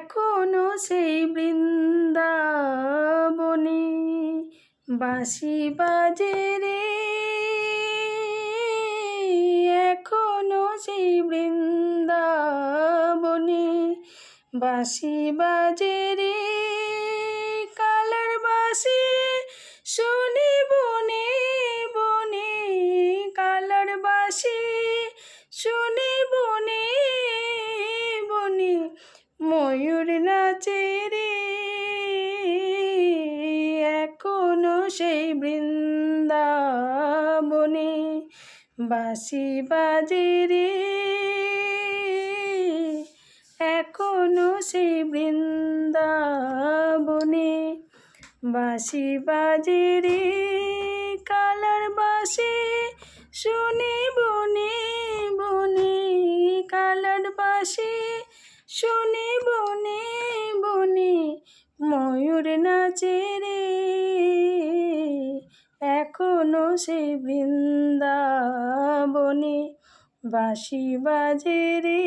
এখনো সেই বৃন্দাবনে বাঁশি বাজে রে, এখনো সেই বৃন্দাবনে বাঁশি বাজে রে। কালের বাঁশি শুনি বনে বনে, কালের বাঁশি শুনি বনে বনে, ময়ূর নাচে রে, এখনো সেই বৃন্দাবনে বাঁশি বাজে রে, এখনো সেই বৃন্দাবনে বাঁশি বাজে রে। কালার বাঁশি শুনি বনে বনে, কালার বাঁশি শুনি বনে বনে, ময়ূর নাচে রে, এখনো সেই বৃন্দাবনে বাঁশি বাজে রে।